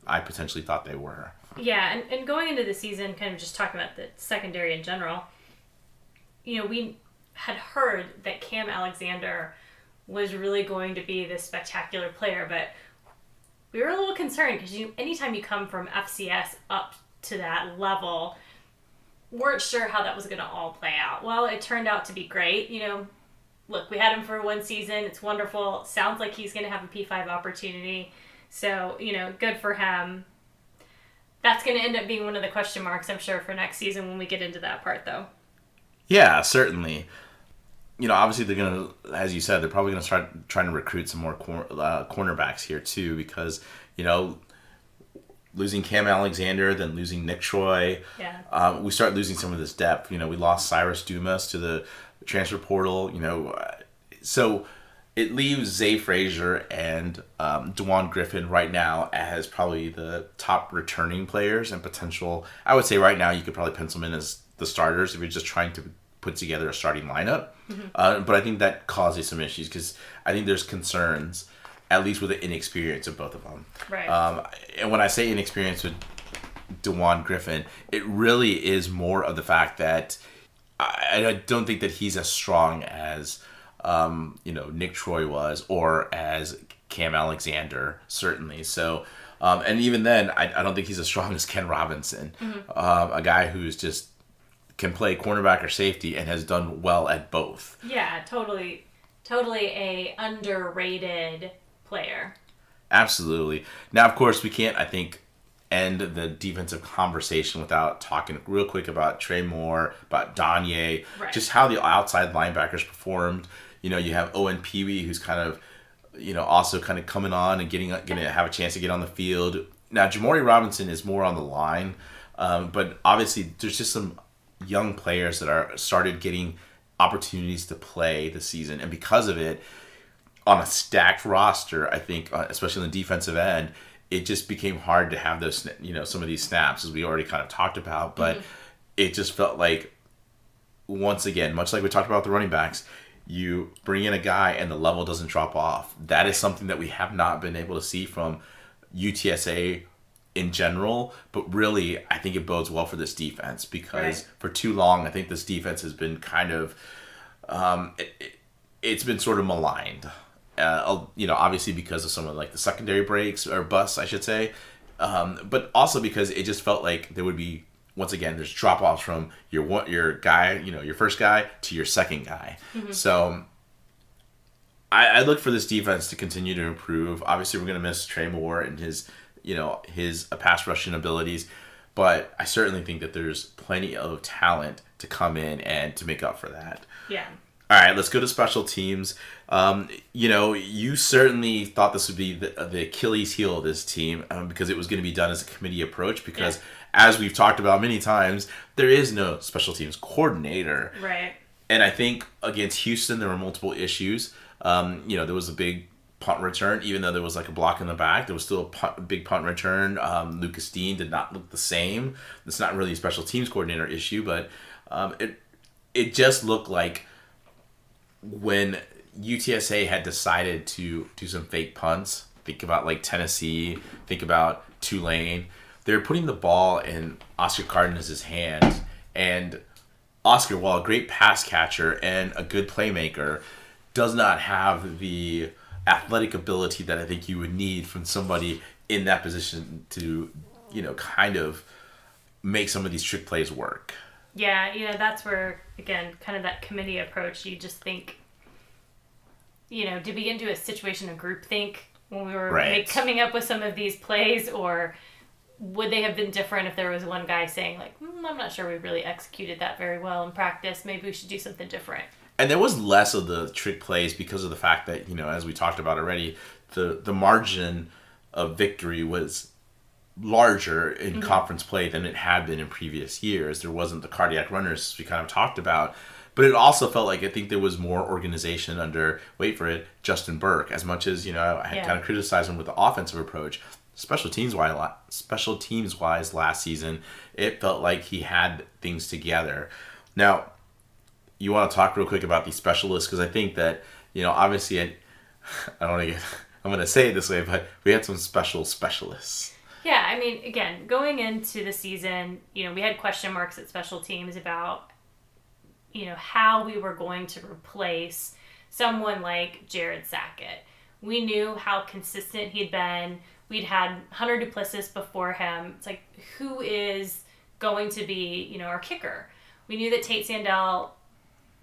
I potentially thought they were. Yeah, and going into the season, kind of just talking about the secondary in general, we had heard that Cam Alexander was really going to be this spectacular player, but we were a little concerned because anytime you come from FCS up to that level, weren't sure how that was going to all play out. Well, it turned out to be great. Look, we had him for one season. It's wonderful. Sounds like he's going to have a P5 opportunity. So, good for him. That's going to end up being one of the question marks, I'm sure, for next season when we get into that part, though. Yeah, certainly. Obviously they're going to, as you said, they're probably going to start trying to recruit some more cornerbacks here too because, losing Cam Alexander, then losing Nick Troy. Yeah. We start losing some of this depth. We lost Cyrus Dumas to the transfer portal. So it leaves Zay Frazier and DeJuan Griffin right now as probably the top returning players and potential. I would say right now you could probably pencil them in as the starters if you're just trying to put together a starting lineup. Mm-hmm. But I think that causes some issues because I think there's concerns, at least with the inexperience of both of them. Right. And when I say inexperience with DeJuan Griffin, it really is more of the fact that I don't think that he's as strong as Nick Troy was or as Cam Alexander, certainly. So, and even then, I don't think he's as strong as Ken Robinson, a guy who's just can play cornerback or safety and has done well at both. Yeah, totally a underrated player. Absolutely. Now, of course, we can't, I think, end the defensive conversation without talking real quick about Trey Moore, about Danye, just how the outside linebackers performed. You have Owen Peewee, who's kind of, also kind of coming on and getting to have a chance to get on the field. Now, Jamari Robinson is more on the line, but obviously there's just some young players that are started getting opportunities to play this season. And because of it, on a stacked roster, I think, especially on the defensive end, it just became hard to have those, some of these snaps, as we already kind of talked about. But it just felt like, once again, much like we talked about the running backs, you bring in a guy and the level doesn't drop off. That is something that we have not been able to see from UTSA in general, but really I think it bodes well for this defense, because for too long I think this defense has been kind of it's been sort of maligned, obviously because of some of like the secondary breaks or busts, I should say, but also because it just felt like there would be, once again, there's drop offs from your guy, your first guy to your second guy. So I look for this defense to continue to improve. Obviously we're going to miss Trey Moore and his pass rushing abilities, but I certainly think that there's plenty of talent to come in and to make up for that. Yeah. All right, let's go to special teams. You certainly thought this would be the Achilles heel of this team, because it was going to be done as a committee approach, because as we've talked about many times, there is no special teams coordinator. Right. And I think against Houston, there were multiple issues. There was a big punt return, even though there was like a block in the back, there was still a big punt return. Lucas Dean did not look the same. It's not really a special teams coordinator issue, but it just looked like when UTSA had decided to do some fake punts, think about like Tennessee, think about Tulane, they're putting the ball in Oscar Cardenas's hands, and Oscar, while a great pass catcher and a good playmaker, does not have the athletic ability that I think you would need from somebody in that position to, kind of make some of these trick plays work. Yeah, that's where, again, kind of that committee approach, you just think, did we get into a situation of groupthink when we were coming up with some of these plays, or would they have been different if there was one guy saying, like, I'm not sure we really executed that very well in practice, maybe we should do something different. And there was less of the trick plays because of the fact that, as we talked about already, the margin of victory was larger in conference play than it had been in previous years. There wasn't the cardiac runners we kind of talked about, but it also felt like I think there was more organization under, wait for it, Justin Burke. As much as, I had kind of criticized him with the offensive approach, special teams wise last season, it felt like he had things together. Now, you want to talk real quick about these specialists, because I think that, obviously, I'm going to say it this way, but we had some specialists. Yeah, I mean, again, going into the season, we had question marks at special teams about, how we were going to replace someone like Jared Sackett. We knew how consistent he'd been. We'd had Hunter Duplessis before him. It's like, who is going to be, our kicker? We knew that Tate Sandell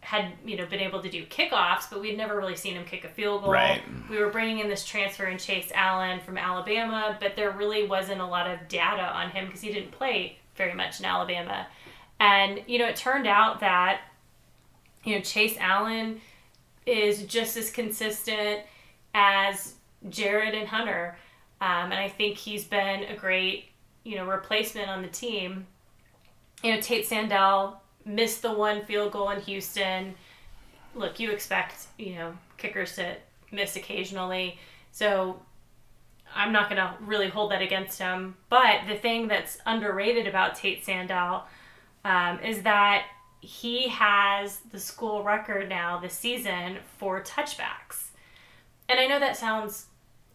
had, been able to do kickoffs, but we'd never really seen him kick a field goal. Right. We were bringing in this transfer in Chase Allen from Alabama, but there really wasn't a lot of data on him because he didn't play very much in Alabama. And, it turned out that, Chase Allen is just as consistent as Jared and Hunter. And I think he's been a great, replacement on the team. Tate Sandell missed the one field goal in Houston. Look, you expect, kickers to miss occasionally. So I'm not going to really hold that against him. But the thing that's underrated about Tate Sandell is that he has the school record now this season for touchbacks. And I know that sounds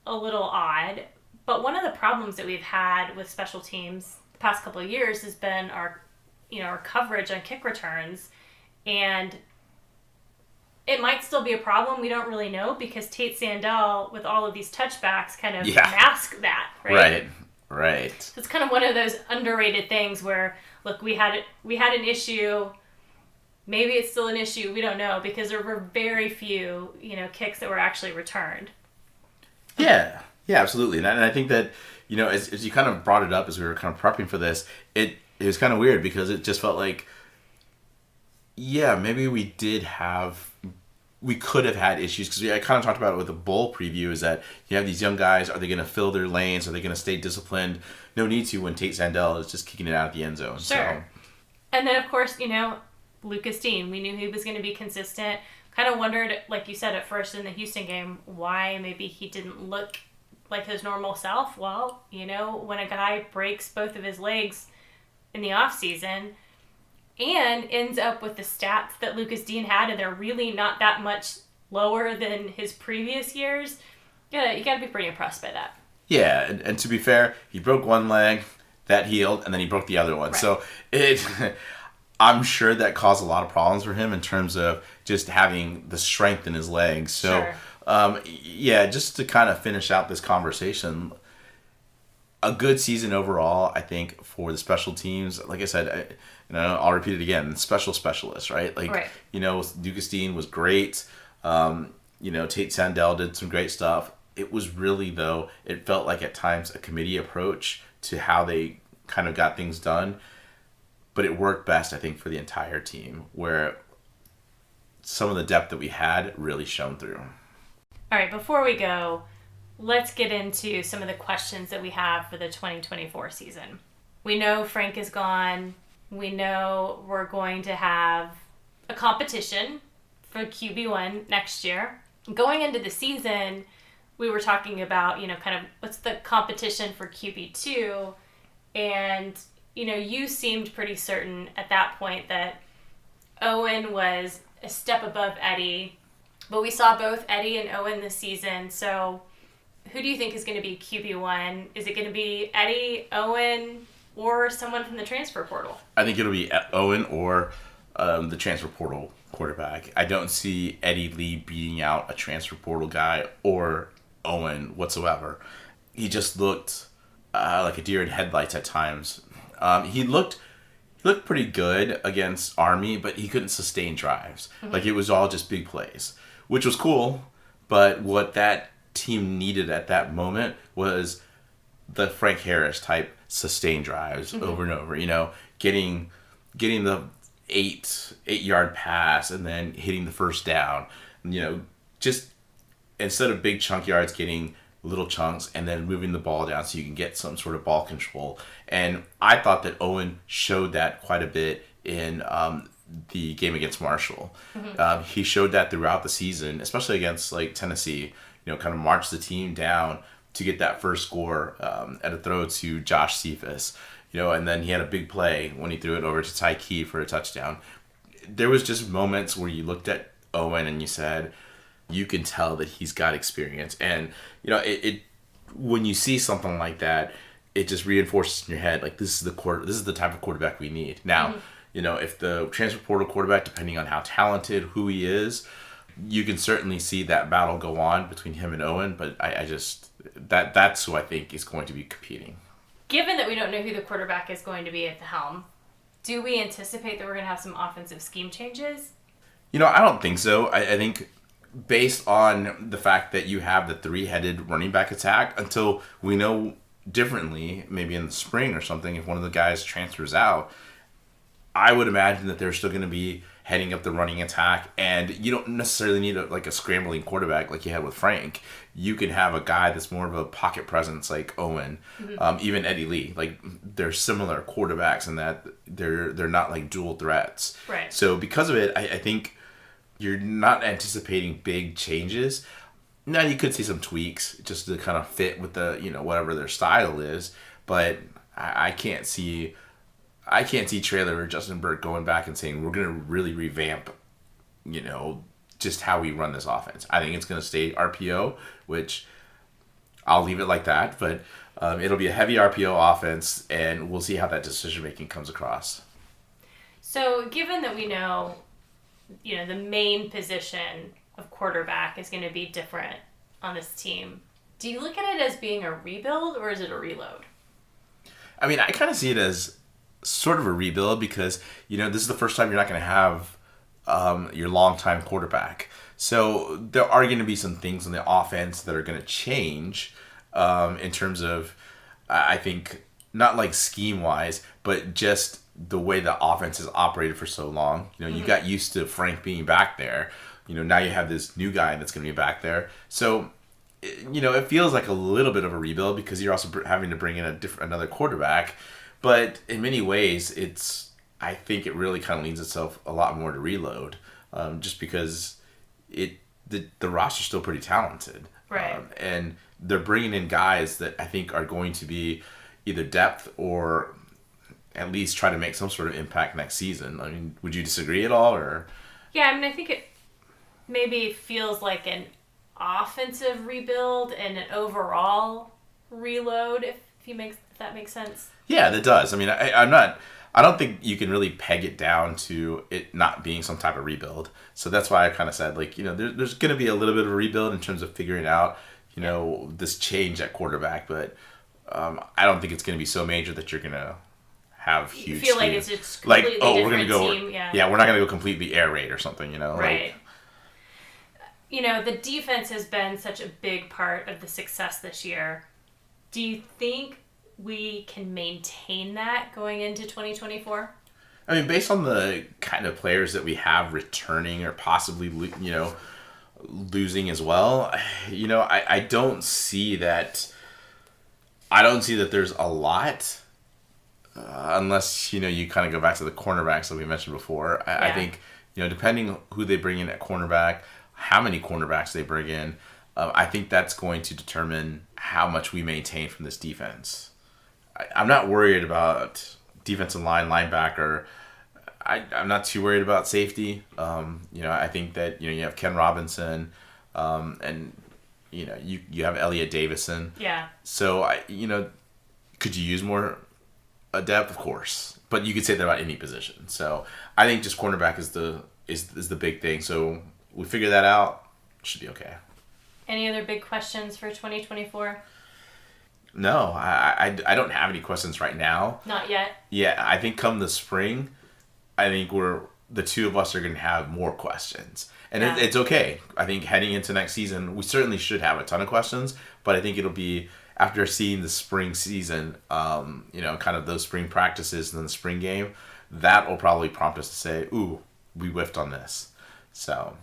a little odd, but one of the problems that we've had with special teams the past couple of years has been our coverage on kick returns, and it might still be a problem. We don't really know, because Tate Sandell, with all of these touchbacks, kind of mask that, right? Right. So it's kind of one of those underrated things where, look, we had an issue. Maybe it's still an issue. We don't know, because there were very few, kicks that were actually returned. Yeah, absolutely. And I think that, as you kind of brought it up as we were kind of prepping for this, it was kind of weird, because it just felt like, maybe we could have had issues, because I kind of talked about it with the bowl preview, is that you have these young guys, are they going to fill their lanes? Are they going to stay disciplined? No need to when Tate Sandell is just kicking it out of the end zone. Sure. So. And then, of course, Lucas Dean. We knew he was going to be consistent. Kind of wondered, like you said at first in the Houston game, why maybe he didn't look like his normal self. Well, when a guy breaks both of his legs in the off season and ends up with the stats that Lucas Dean had, and they're really not that much lower than his previous years, you gotta be pretty impressed by that. Yeah, and to be fair, he broke one leg, that healed, and then he broke the other one. Right. So I'm sure that caused a lot of problems for him in terms of just having the strength in his legs. So, sure. Just to kind of finish out this conversation, a good season overall, I think, for the special teams. Like I said, I'll repeat it again, special specialists, right? Like, right. Lucas Dean was great. Tate Sandell did some great stuff. It was really, though, it felt like at times a committee approach to how they kind of got things done. But it worked best, I think, for the entire team, where some of the depth that we had really shone through. All right, before we go, let's get into some of the questions that we have for the 2024 season. We know Frank is gone. We know we're going to have a competition for QB1 next year. Going into the season, we were talking about, kind of what's the competition for QB2, and you seemed pretty certain at that point that Owen was a step above Eddie, but we saw both Eddie and Owen this season. So who do you think is going to be QB1? Is it going to be Eddie, Owen, or someone from the transfer portal? I think it'll be Owen or the transfer portal quarterback. I don't see Eddie Lee beating out a transfer portal guy or Owen whatsoever. He just looked like a deer in headlights at times. He looked pretty good against Army, but he couldn't sustain drives. Mm-hmm. Like, it was all just big plays, which was cool. But what that team needed at that moment was the Frank Harris type sustained drives over and over. Getting the 8-yard pass and then hitting the first down. Just instead of big chunk yards, getting little chunks and then moving the ball down so you can get some sort of ball control. And I thought that Owen showed that quite a bit in the game against Marshall. Mm-hmm. He showed that throughout the season, especially against Tennessee. Kind of marched the team down to get that first score at a throw to Josh Cephas. And then he had a big play when he threw it over to Ty Key for a touchdown. There was just moments where you looked at Owen and you said, you can tell that he's got experience. And, it when you see something like that, it just reinforces in your head, like, this is the type of quarterback we need. Now, if the transfer portal quarterback, depending on how talented, who he is, you can certainly see that battle go on between him and Owen. But I just, that's who I think is going to be competing. Given that we don't know who the quarterback is going to be at the helm, do we anticipate that we're going to have some offensive scheme changes? I don't think so. I think based on the fact that you have the 3-headed running back attack, until we know differently, maybe in the spring or something, if one of the guys transfers out, I would imagine that they're still going to be heading up the running attack, and you don't necessarily need a scrambling quarterback like you had with Frank. You can have a guy that's more of a pocket presence like Owen, even Eddie Lee. Like, they're similar quarterbacks in that they're not like dual threats. Right. So because of it, I think you're not anticipating big changes. Now, you could see some tweaks just to kind of fit with the whatever their style is, but I can't see Traylor or Justin Burke going back and saying we're going to really revamp, just how we run this offense. I think it's going to stay RPO, which I'll leave it like that. But it'll be a heavy RPO offense, and we'll see how that decision making comes across. So, given that we know, the main position of quarterback is going to be different on this team, do you look at it as being a rebuild or is it a reload? I mean, I kind of see it as sort of a rebuild because, this is the first time you're not going to have your longtime quarterback. So there are going to be some things in the offense that are going to change in terms of, I think, not like scheme-wise, but just the way the offense has operated for so long. You got used to Frank being back there. Now you have this new guy that's going to be back there. So, it feels like a little bit of a rebuild because you're also having to bring in another quarterback. But in many ways, it's I think it really kind of leans itself a lot more to reload, just because the roster's still pretty talented. Right. And they're bringing in guys that I think are going to be either depth or at least try to make some sort of impact next season. I mean, would you disagree at all, or? Yeah, I mean, I think it maybe feels like an offensive rebuild and an overall reload, if that makes sense. Yeah, that does. I mean, I don't think you can really peg it down to it not being some type of rebuild. So that's why I kind of said, like, there's going to be a little bit of a rebuild in terms of figuring out, this change at quarterback. But I don't think it's going to be so major that you're going to have huge. You feel like teams. it's just completely we're going to go. team. Yeah, we're not going to go completely air raid or something. Right. The defense has been such a big part of the success this year. Do you think we can maintain that going into 2024? I mean, based on the kind of players that we have returning or possibly, losing as well, I don't see that. I don't see that there's a lot, unless, you kind of go back to the cornerbacks that we mentioned before. I think, depending who they bring in at cornerback, how many cornerbacks they bring in, I think that's going to determine how much we maintain from this defense. I'm not worried about defensive line, linebacker. I'm not too worried about safety. I think that, you have Ken Robinson, and, you have Elliot Davison. Yeah. So, could you use more depth? Of course. But you could say that about any position. So, I think just cornerback is the big thing. So, we figure that out. Should be okay. Any other big questions for 2024? No, I don't have any questions right now. Not yet? Yeah, I think come the spring, I think the two of us are going to have more questions. And it's okay. I think heading into next season, we certainly should have a ton of questions, but I think it'll be after seeing the spring season, kind of those spring practices and then the spring game, that will probably prompt us to say, ooh, we whiffed on this. So.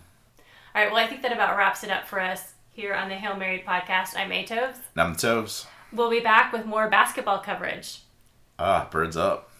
All right, well, I think that about wraps it up for us here on the Hail Mary podcast. I'm Atoves. And I'm the Toves. We'll be back with more basketball coverage. Birds up.